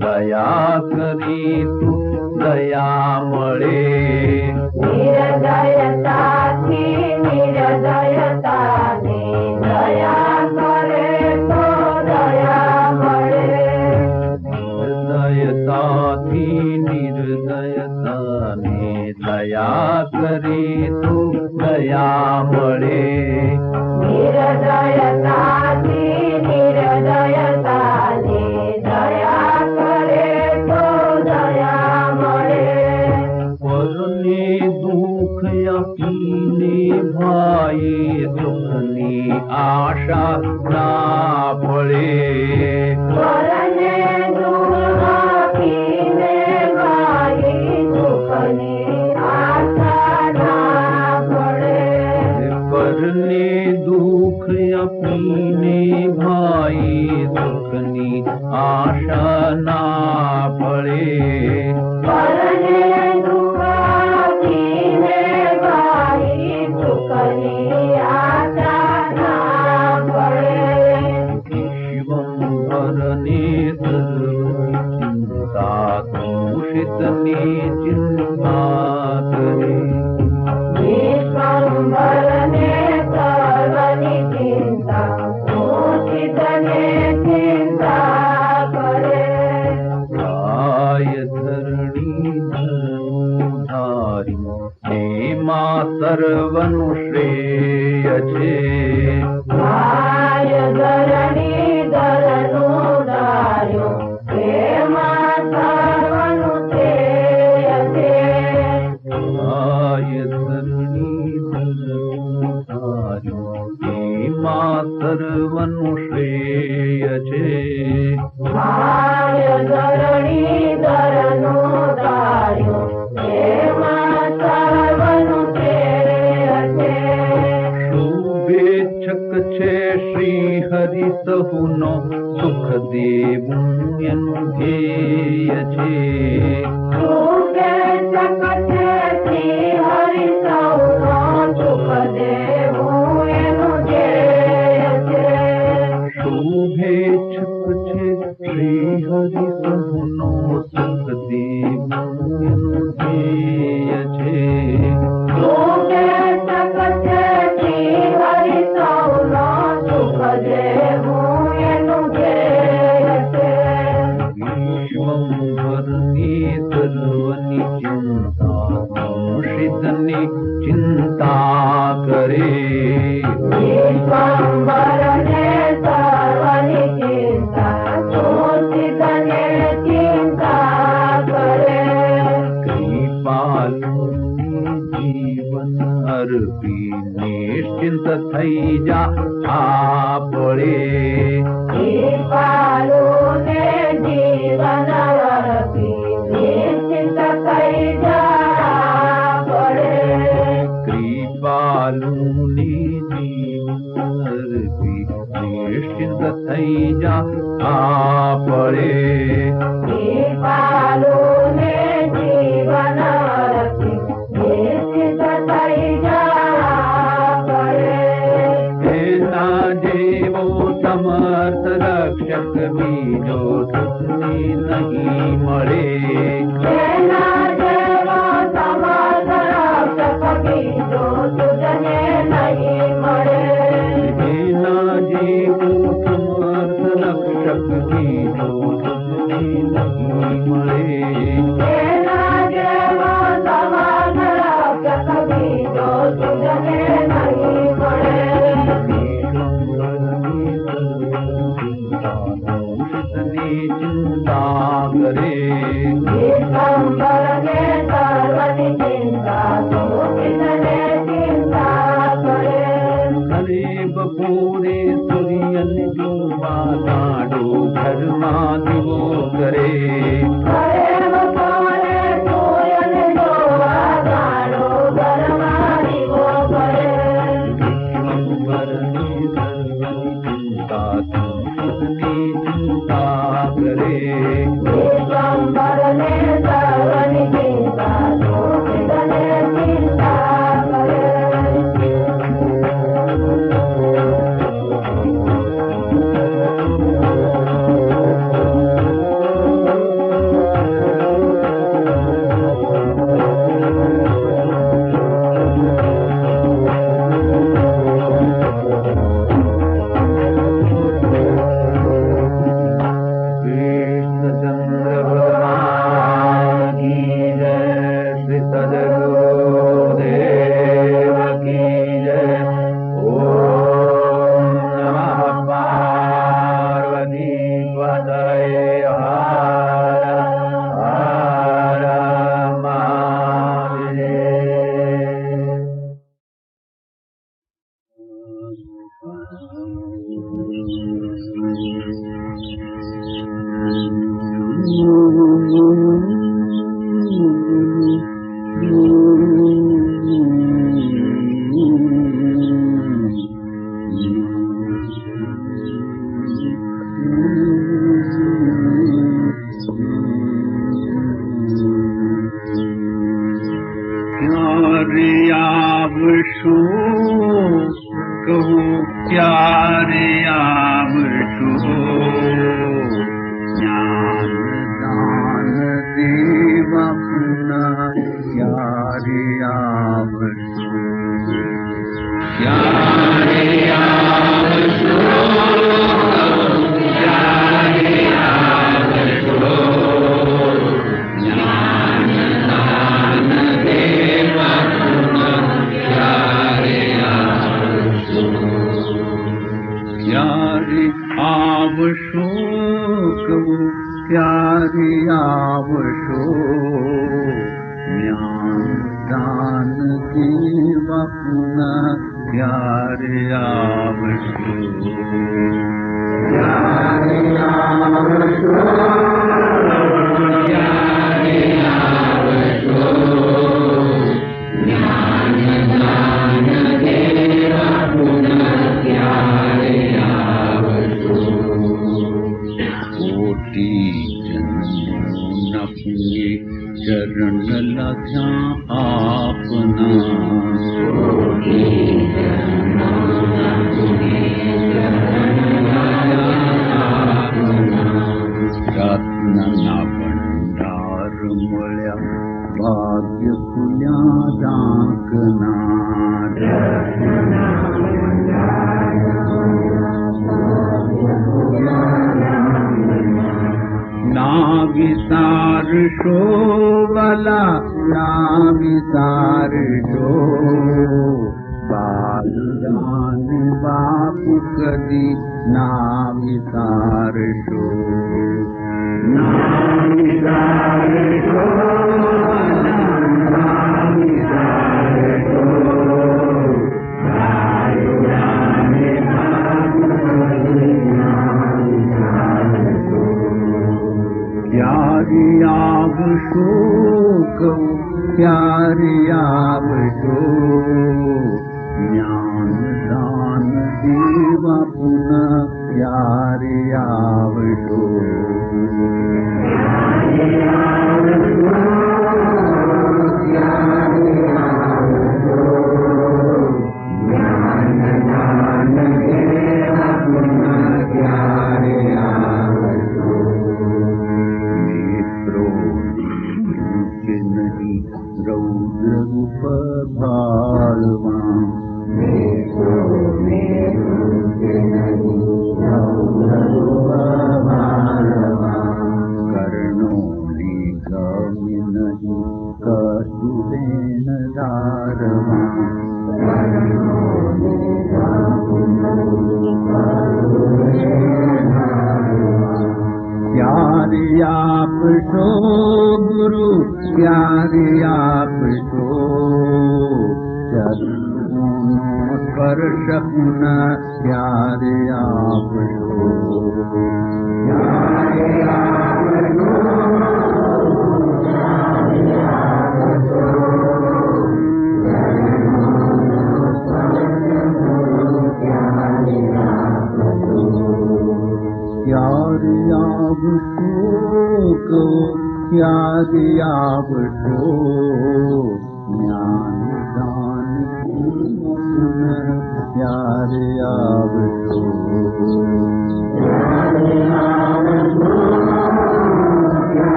દયા કરી તું દયા મળે. નિર્દયતાથી નિર્દયતાને દયા કરે તો દયા મળે. નિર્દયતાથી નિર્દયતાને દયા કરી તું દયા મળે. નિર્દયતાથી નિર્દયતાને દયા કરે તો દયા મળે. પરને દુઃખ આપીને ભાઈ સુખની આશા ના પડે. પરને દુઃખ આપીને ભાઈ સુખની આશા ના પડે. પરને દુઃખ આપીને ભાઈ સુખની આશા ના પડે. પરને દુઃખ આપીને ભાઈ સુખની આશા ના પડે. શિવંભરને ચિંતા દૂષિતની ચિંતા કરે. વિશ્વંભરને સર્વની ચિંતા દૂષિતને ચિંતા કરે. કાય ધરણી ધારી એમાં સર્વનું શ્રેય છે. કાય ધરણી ધરનું ધાર્યું એમાં સર્વનું શ્રેય છે. કાય ધરણી ધરનું ધાર્યું એમાં સર્વનું શ્રેય છે. કાય ધરણી ધરનું ધાર્યું એમાં સર્વનું શ્રેય છે. શુભેચ્છક છે શ્રી હરિ સહુનો સુખ દેવું એનું ધ્યેય છે. શુભેચ્છક છે શ્રી હરિ સૌનો સુખ દેવું એનું ધ્યેય છે. શુભેચ્છક છે શ્રી હરિ સહુનો સુખ દેવું એનું ધ્યેય છે. શુભેચ્છક છે શ્રી હરિ સૌનો સુખ દેવું એનું ધ્યેય છે. વિશ્વંભરની સર્વની ચિંતા દૂષિતની ચિંતા કરે. વિશ્વંભરને સર્વની ચિંતા દૂષિતને ચિંતા કરે. કૃપાલુની જીવન અર્પી નિશ્ચિંત થઈ જા આપણે. કૃપાલુને જીવન અર્પી નિશ્ચિંત થઈ જા પડે. કૃપાલુની જીવન અર્પી નિશ્ચિંત થઈ જા આપણે. કૃપાલુને જીવન અર્પી નિશ્ચિંત થઈ જા પડે. એના જેવો સમર્થ રક્ષક બીજો સુખની નહીં મળે. એના જેવો સમર્થ રક્ષક બીજો તુજને નહીં મળે. એના જેવો સમર્થ રક્ષક બીજો સુખની નહીં મળે. એના જેવો સમર્થ રક્ષક બીજો તુજને નહીં મળે. દૂષિતની ચિંતા કરે. વિશ્વંભરને સર્વની ચિંતા દૂષિતને ચિંતા કરે. હરે બપોરે સૂર્યને જોવા દાડો ઘરમાં દીવો કરે. હરે બપોરે સૂર્યને જોવા દાડો ઘરમાં દીવો કરે. વિશ્વંભરની સર્વની ચિંતા દૂષિતની ચિંતા કરે. વિશ્વંભરને સર્વની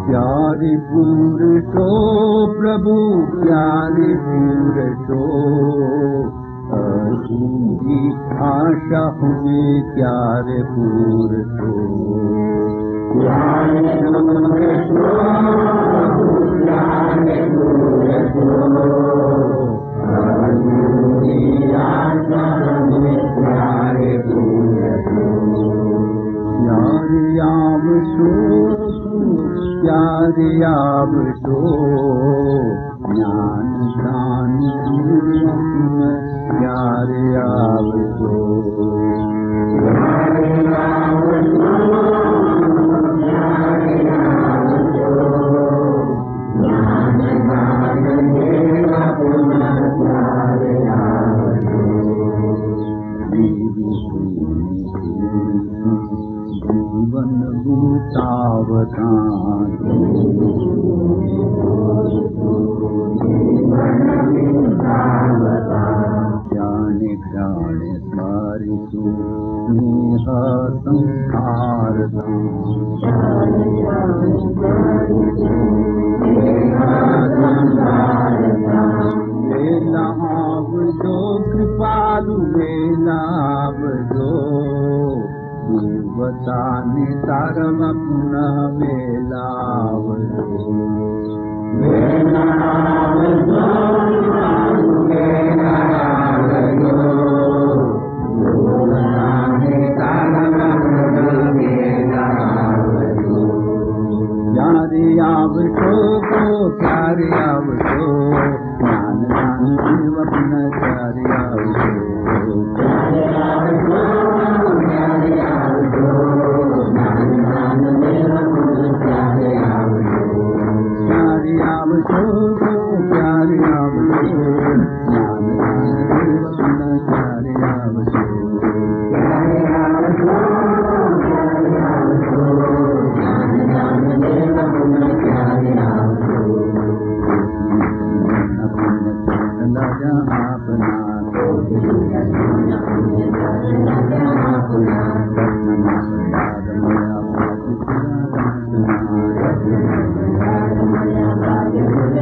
प्यारे पुरुषो प्रभु प्यारे पुरुषो अधूरी आशा हुए प्यारे पुरुषो प्यारे पुरुषो प्यारे पुरुषो अधूरी आशा हुए प्यारे पुरुषो प्यारे आवशो प्यारे आवशो ज्ञान दान प्यारे आवशो प्यारे आवशो प्यारे आवशो ज्ञान दान प्यारे आवशो जीवन भूतावतान ज्ञाने ज्ञाने स्मारितु स्नेह संहारतां वेलावजो कृपालु वेलावजो भूवतानि सारम पुनः वेलावजो वेलावजो वेलावजो भूवतानि सारम पुनः वेलावजो प्यारे आवशो को प्यारे आवशो ज्ञान दान देव पुनः प्यारे आवशो प्यारे आवशो प्यारे आवशो ज्ञान दान देव पुनः प्यारे आवशो प्यारे आवशो को प्यारे आवशो ज्ञान दान देव पुनः प्यारे आवशो प्यारे आवशो प्यारे आवशो ज्ञान दान देव पुनः प्यारे आवशो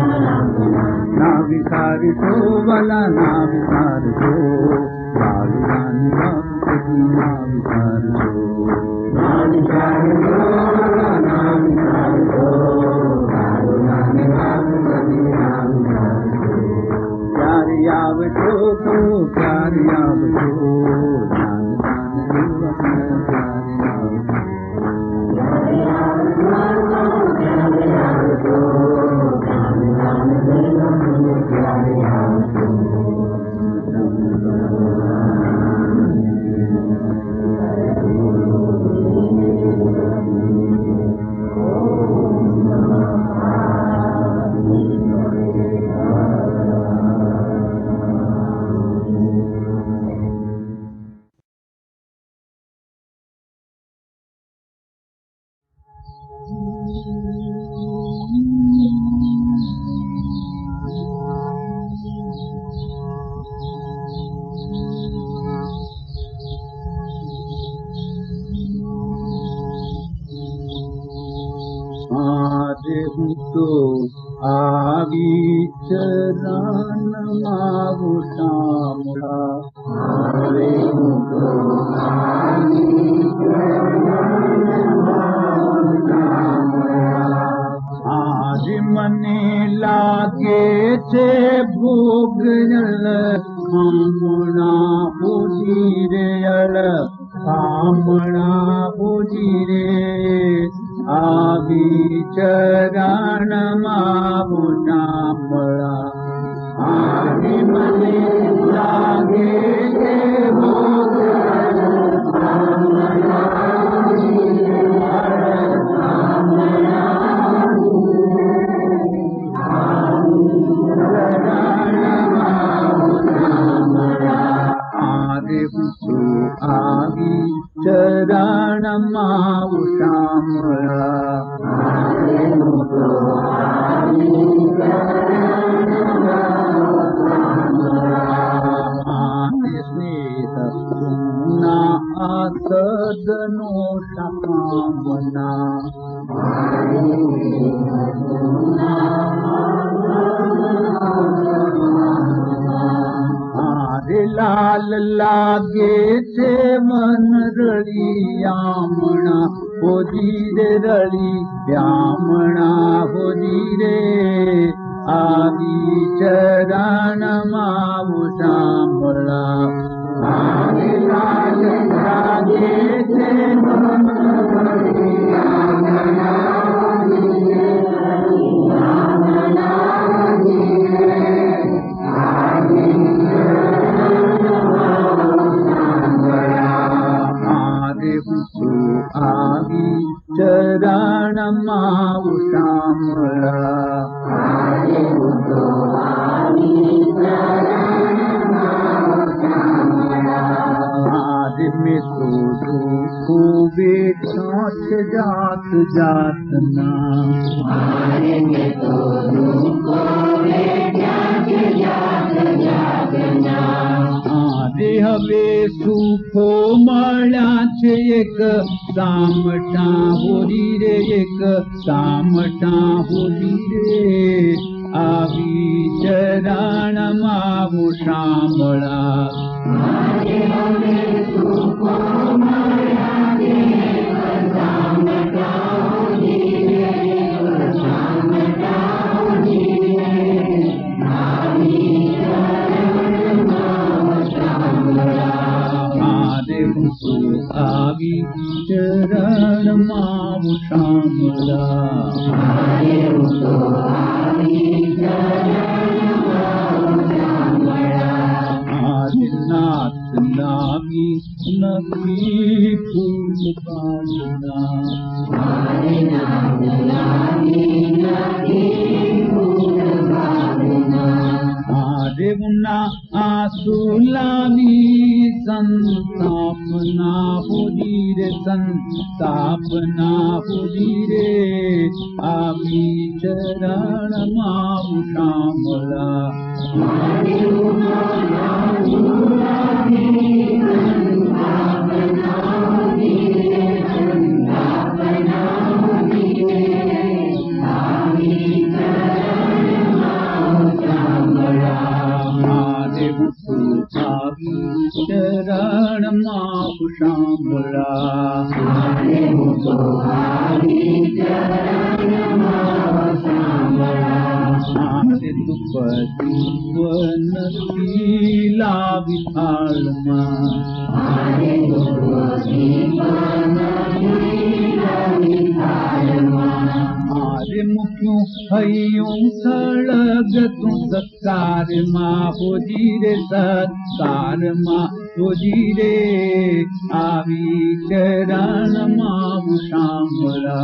ना विसारितो वाला ना विसारितो बालुरानी बाबू ना विसारितो ना विसारितो वाला ना विसारितो बालुरानी बाबू ना विसारितो प्यारे आवशो को प्यारे आवशो ज्ञान दान देव पुनः प्यारे आवशो प्यारे आवशो ज्ञान दान देव पुनः प्यारे आवशो तो आवी चरण मावु श्यामला आवे तो आवी चरण मावु श्यामला आज मने लागे छे भोग जल कामना पूजी रे अल कामना पूजी रे आवी चरण मावु श्यामला आदि मने लागे छे भोग कामना पूजी रे कामना आवी चरण मावु श्यामला स्नेह सुना सदनो कामना हारे लाल लागे थे मन रड़ी यामणा हो जी रड़ी यामणा हो जी आवी चरण माऊ श्यामला हारे लाल लागे थे मन रड़ी यामणा आवी चरण माऊ श्यामला आदि में तो खूबे छाछ जात जातना हवे सुखो मळ्या छे एक सामटा होरी रे एक सामटा होरी रे आवी चरण माऊ श्यामला आवी चरण माऊ श्यामला नाथ नामी नदी फूल पालना आरे मुन्ना आसुलामी संतापना होरी रे संतापना होरी रे आवी चरण माऊ श्यामला चरण माऊ श्यामला दुपन पीला विठाल आरे मुख्यों हयों सड़ग तू सत्कार माँ हो जी रे सत्कार माँ हो जी रे आवी चरण माऊ श्यामला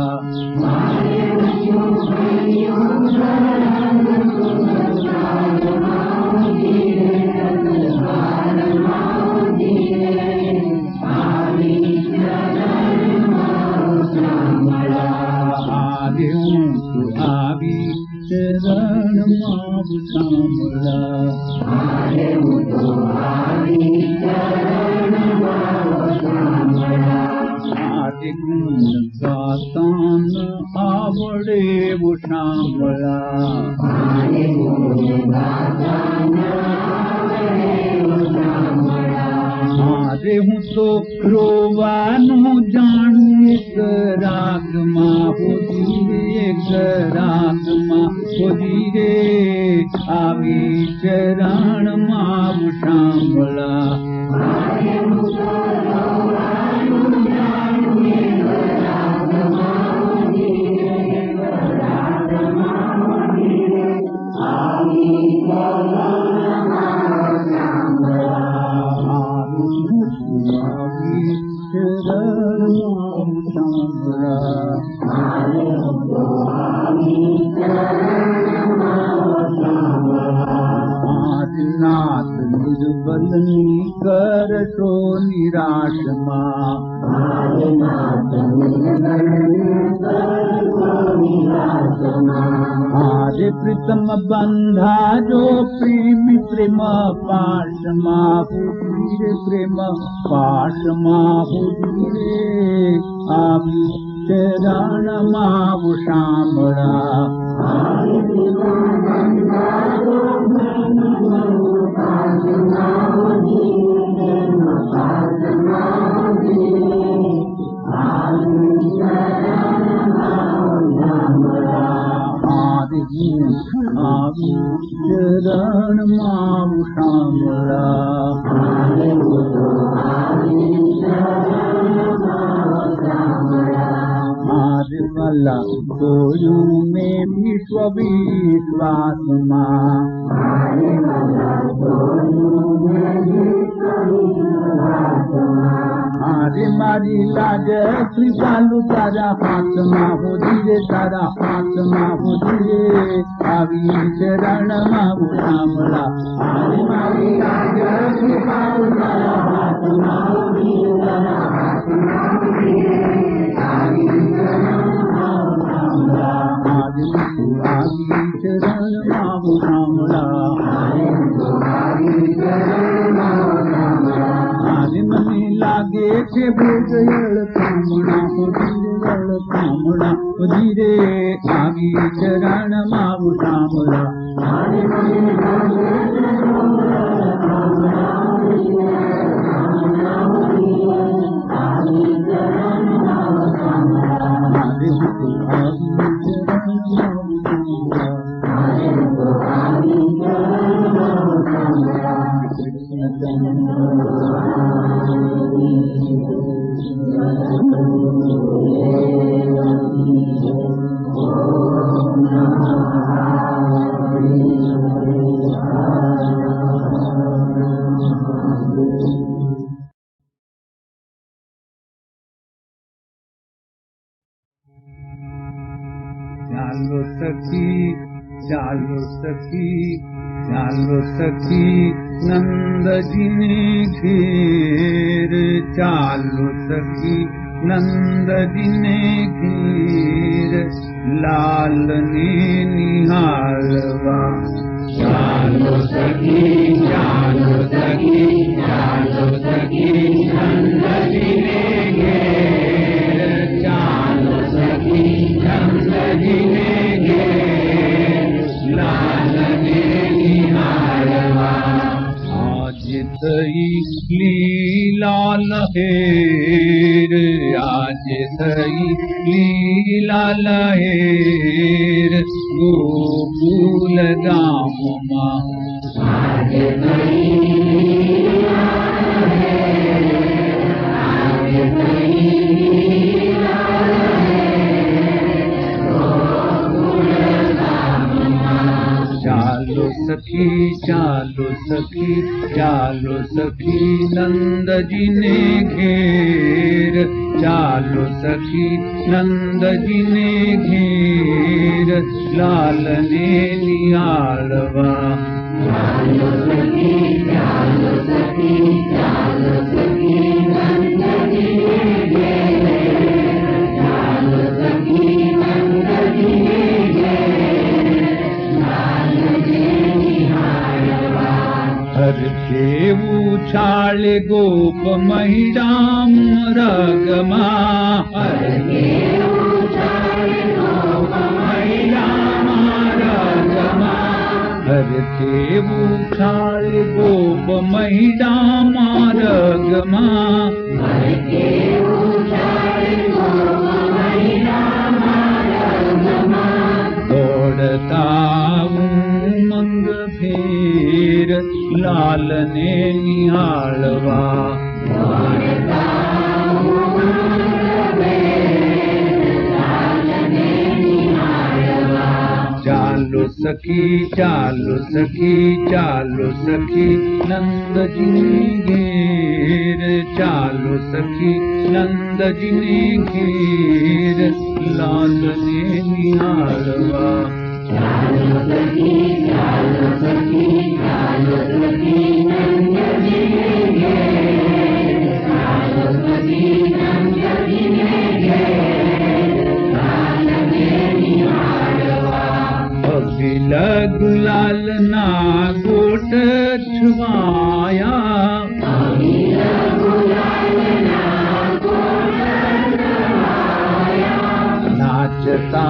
आवी चरण माऊ श्यामला आदि गुण गातान आवड़े वो श्यामला आरे हूँ तो रोवानो जानू एक राग माँ हो धीरे एक राग माँ हो धीरे आवी चरण माऊ श्यामला आदिनाथ निर्बल कर सो निराश माँ आदि प्रीतम बंधा जो प्रेमी प्रेम पाश माहुधीरे प्रेम पाश माहुधीरे आवी चरण माहु श्यामला आवी चरण माहु श्यामला आदिमला गोयू में विश्व विश्वास माँ आदि मारी लाज कृपालु तारा हाथ माँ हो धीरे तारा हाथ माँ हो धीरे आवी चरण माहु श्यामला आदि मारी लाज कृपालु तारा हाथ माँ हो धीरे तारा हाथ माँ हो धीरे आवी चरण माहु श्यामला आदि मनी लागे छे भोजयल कामना भोजयल कामना धीरे आवी चरण माहु श्यामला चालो सखी चालो सखी चालो सखी नंद जी ने घेर चालो सखी नंद जी ने घेर लाल ने निहालवा चालो सखी चालो सखी चालो सखी नंद जी ने घेर चालो सखी नंद जी ने घेर लाल ने निहालवा आज तई लीला लहेर आज तई लीला लहेर गोकुल गाम माँ आज तई लीला लहेर आज तई लीला चालो सखी चालो सखी चालो सखी नंद जी ने घेर चालो सखी नंद जी ने घेर लाल ने निहालवा चालो सखी चालो सखी चालो सखी नंद जी ने घेर चालो सखी नंद जी ने घेर हर देवू छाल गोप महिराम रगमा हर देवू छाल गोप महिराम रगमा हर देवू छाल गोप महिराम रगमा हर देवू छाल गोप महिराम रगमा दौड़ता उमंग फेर लाल ने निहालवा दौड़ता उमंग फेर लाल ने निहालवा चालो सखी चालो सखी चालो सखी नंद जी ने घेर चालो सखी नंद जी ने घेर लाल ने निहालवा गुलाल ना गोट छुआया नाचता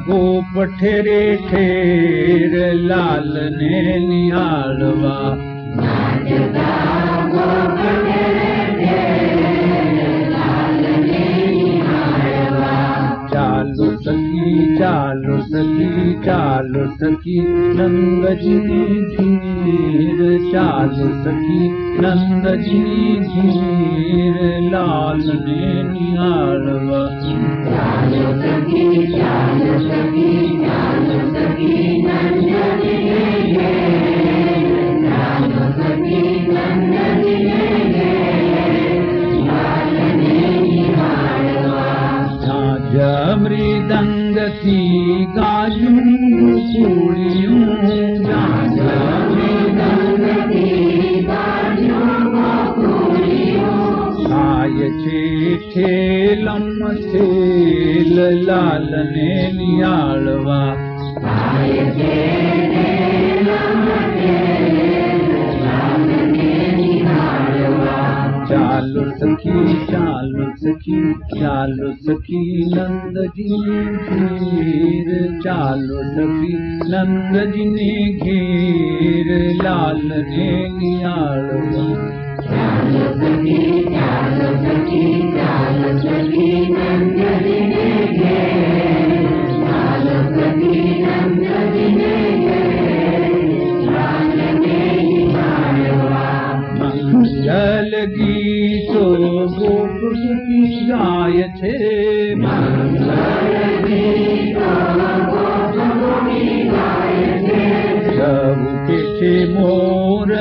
गोप ठेरे ठेर लाल ने निहालवा चालो सखी चालो सखी चालो सखी नंद जी धीर चालो सखी नंद जी धीर लाल ने निहालवा चालो सखी चालो सखी चालो सखी नंद जी चालो सखी नंद जी मृदंग थी गाजू कुड़ियों मृदंग थी गाजू कुड़ियों आय छे ठेलम ठेल लाल ने निहालवा आय छे ठेलम ठेल लाल ने निहालवा चालो सखी चालो सखी चालो सखी नंद जी घेर चालो सखी नंद जी ने घेर लाल ने निहालवा चालो सखी चालो सखी चालो सखी नंद जी ने घेर चालो सखी नंद जी ने घेर लाल ने निहालवा मंगल गीतो गोप की गाय छे मंगल गीतो गोप की गाय छे सब पीछे मोर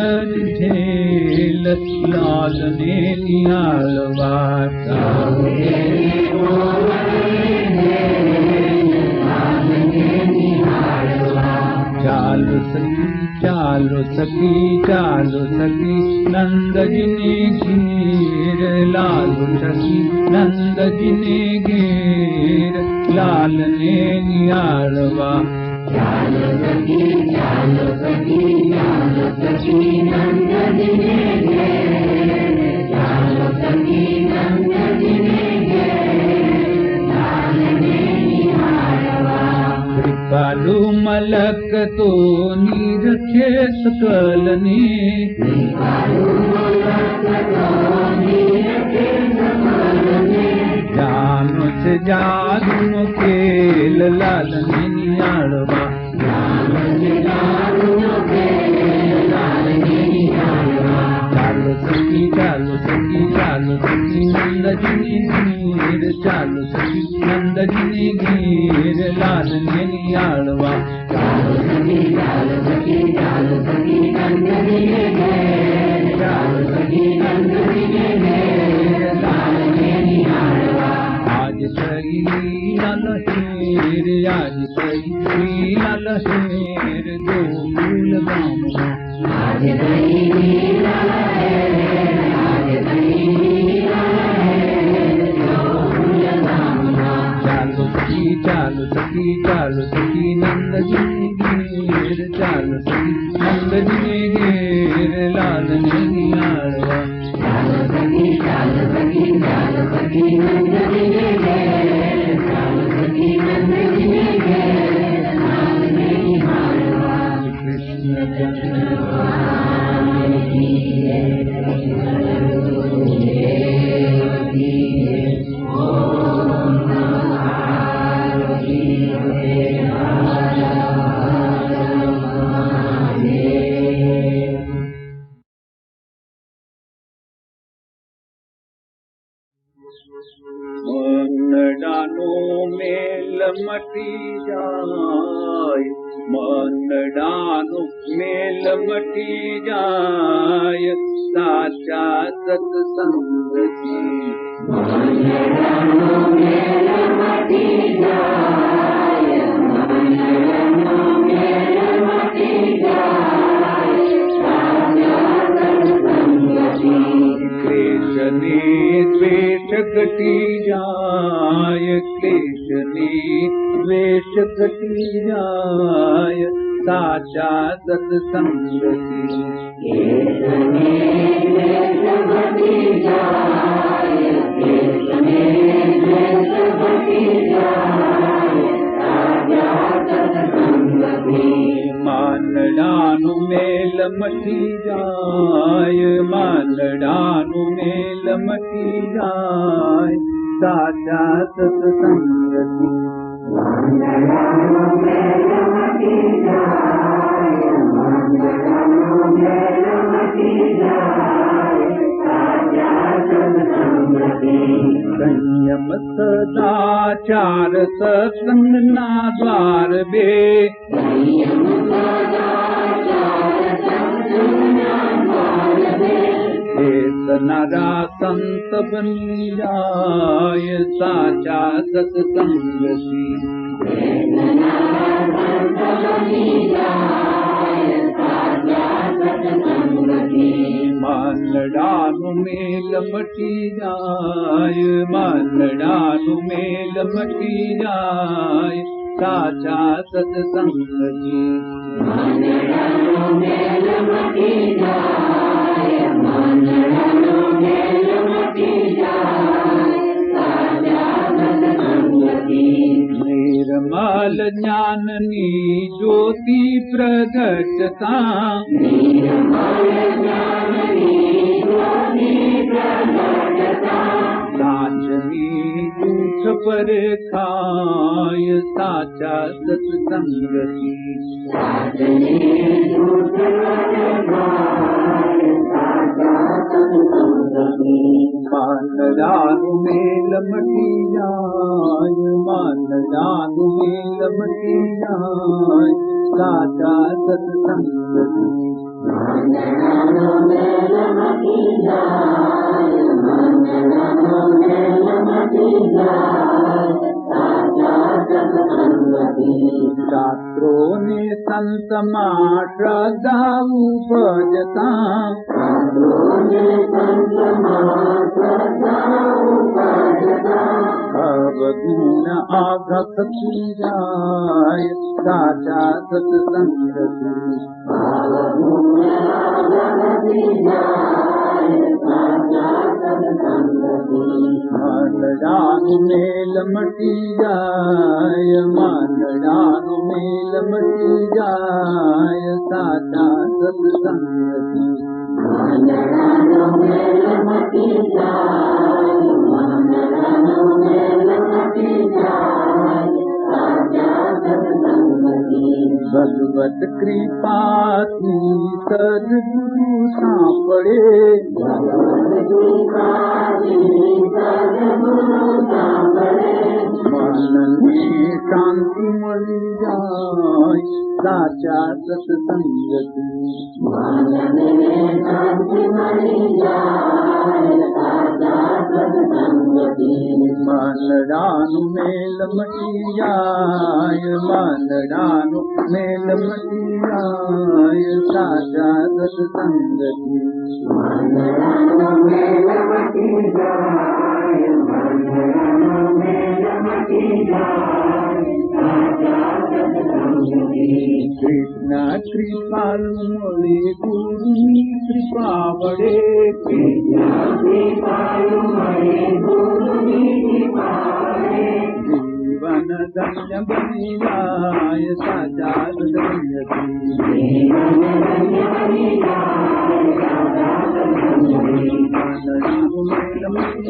ढेल लाल ने निहालवा सब पीछे मोर ढेल लाल ने निहालवा चालो सखी चालो सखी चालो सखी नंद जी ने घेर लाल सखी नंद जी ने घेर लाल ने निहालवा चालो सखी चालो सखी चालो सखी नंद जी ने घेर चालो सखी नंद जी ने घेर लाल ने निहालवा कृपालु मलक तो निरखे सकल ने जानो से जादू खेल लाल ने निहालवा चालो सखी चालो सखी चालो सखी नंद जी ने घेर चालो सखी नंद जी ने घेर लाल ने निहालवा चालो सखी चालो सखी चालो सखी नंद जी ने घेर चालो सखी नंद जी ने घेर लाल ने निहालवा आज सही लाल शेर आज सही लाल शेर गोकुल गामवा आज सही लाल शेर आज सही लाल शेर गोकुल गामवा चालो सखी चालो सखी चालो सखी नंद जी ने घेर चालो सखी नंद जी ने घेर लाल ने निहालवा चालो सखी चालो सखी चालो सखी नंद जी ने घेर चालो सखी नंद जी ने घेर लाल ने निहालवा कृष्ण भगवान की जय ओम पार्वती मन डानो मेल मटी जाय मन डानो मेल मटी जाय साचा सत्संग की मन डानो मेल मटी जाय मन डानो क्लेशने द्वेष घटी जाय क्लेशने द्वेष घटी जाय साचा सत्संगती मानडानु मेल मटी जाय मानडानु मेल मटी जाय साचा सत्संगती संयम सदाचार सत्संग ना द्वार बे नरा संत बनी जाय साचा सत्संगती मानडानु मेल मटी जाय मानडानु मेल मटी जाय साचा सत्संगती निर्मल ज्ञाननी ज्योति प्रगटता साचनी झूठ पर खाय साचा सत्संगती मानडानु मेल मटी जाय मानडानु मेल मटी जाय साचा सत्संगती शास्त्रों ने संत मां श्रद्धा उपजता अवगुण आघत की जाय साचा सत्संगती मानडानु मेल मटी जाय मानडानु मेल मटी जाय साचा सत्संगती भगवत कृपा की सद्गुरु सापड़े मन में शांति मिल जाय साचा सत्संगती मानडानु मेल मटी जाय मानडानु मेल मटी जाय साचा सत्संगती कृष्ण कृपालु मोले गुरुनी कृपा बड़े जीवन धन्य बनी जाय साचा सत्संगती मानडानु मेल मटी जाय मानडानु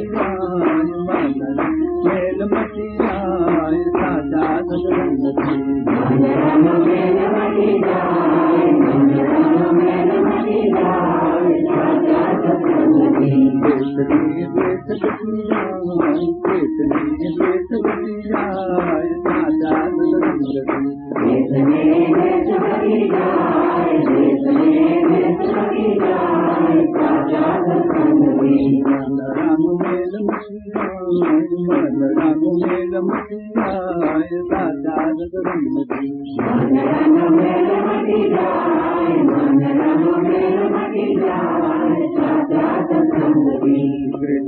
मेल मटी जाय साचा सत्संगती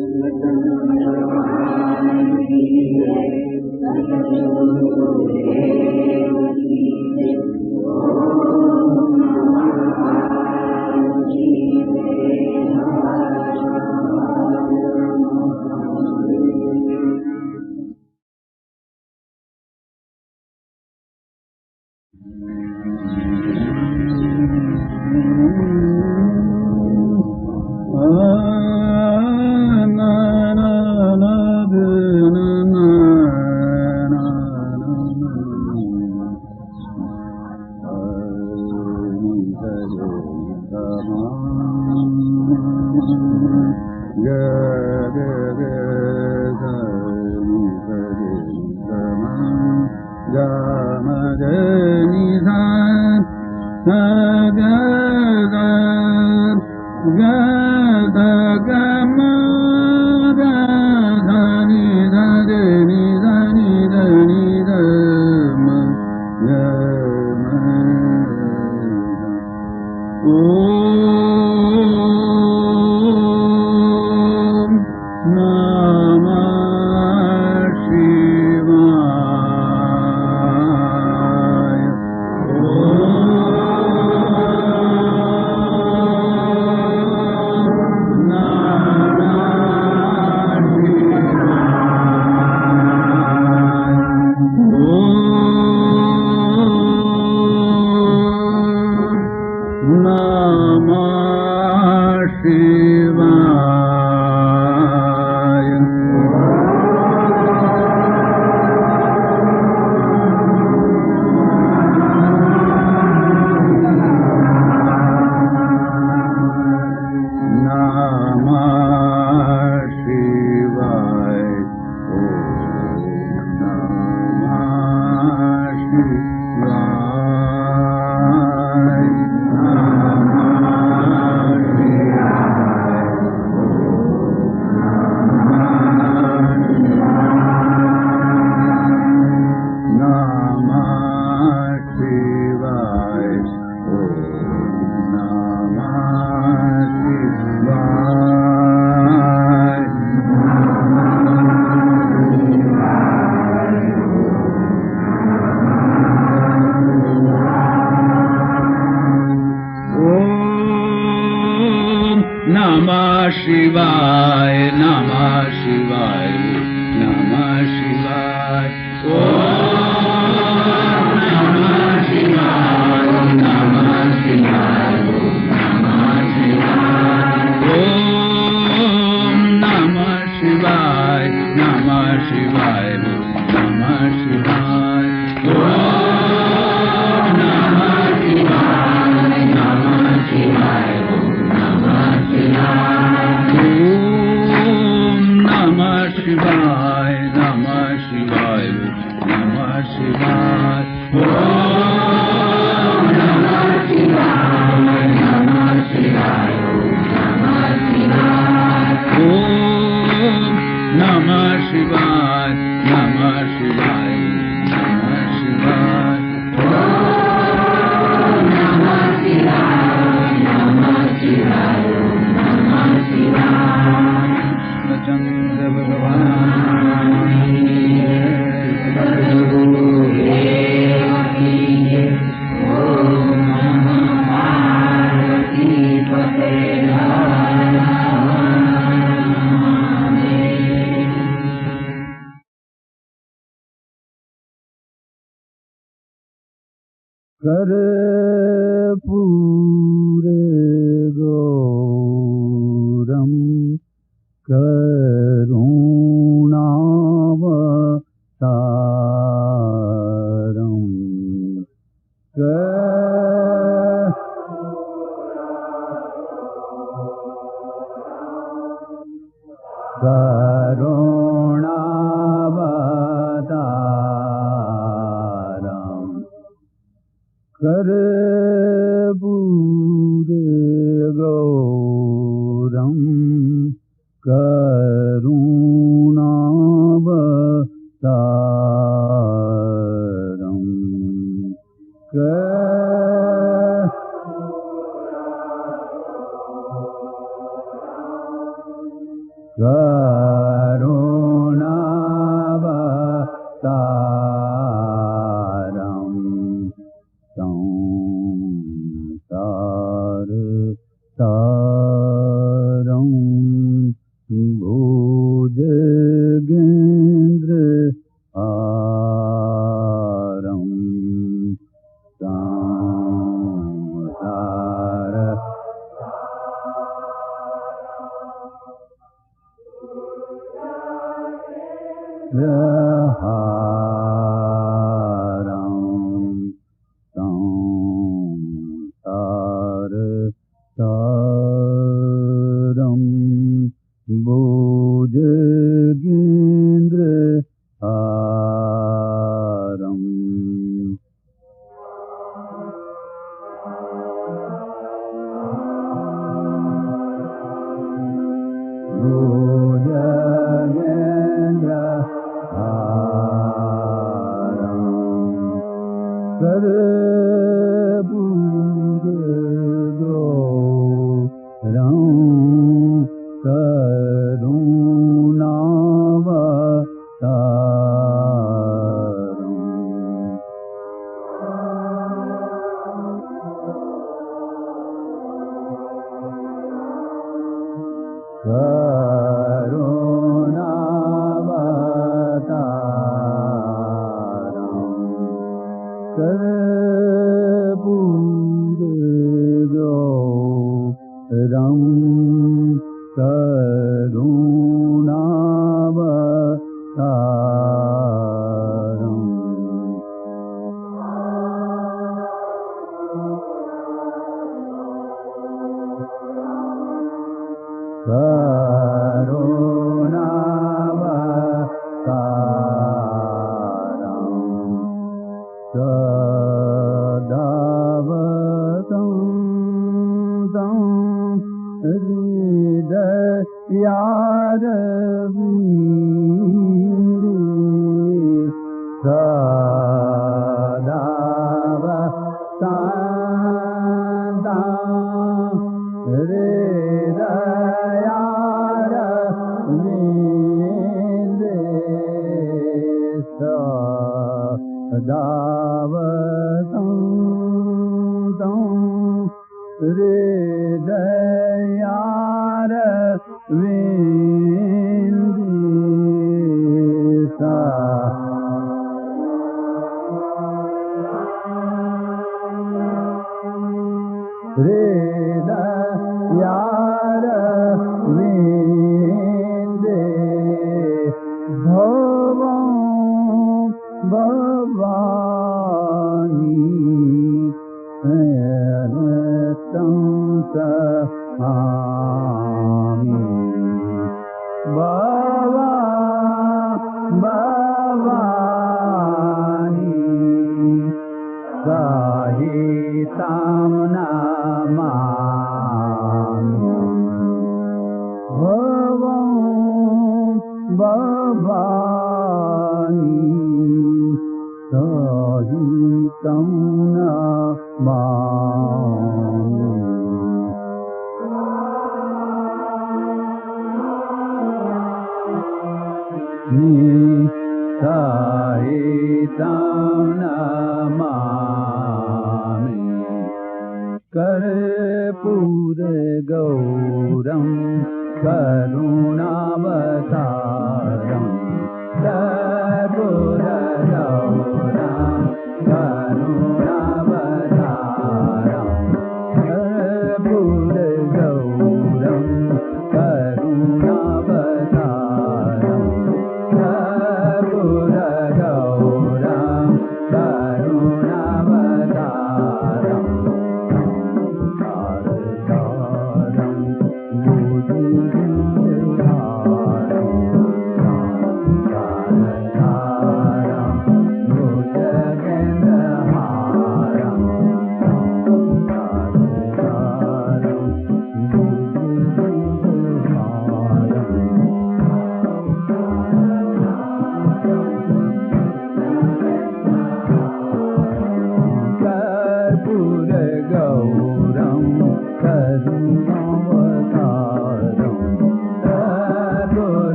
Good.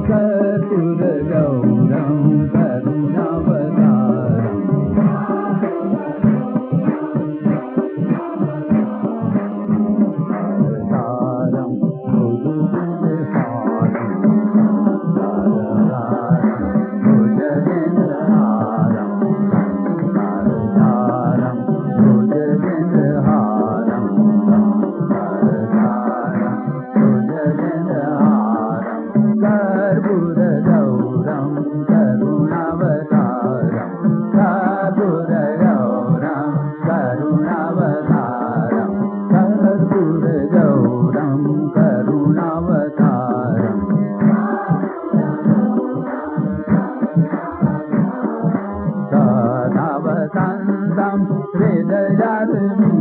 कर्पूरगौरं करुणावतारम् तारं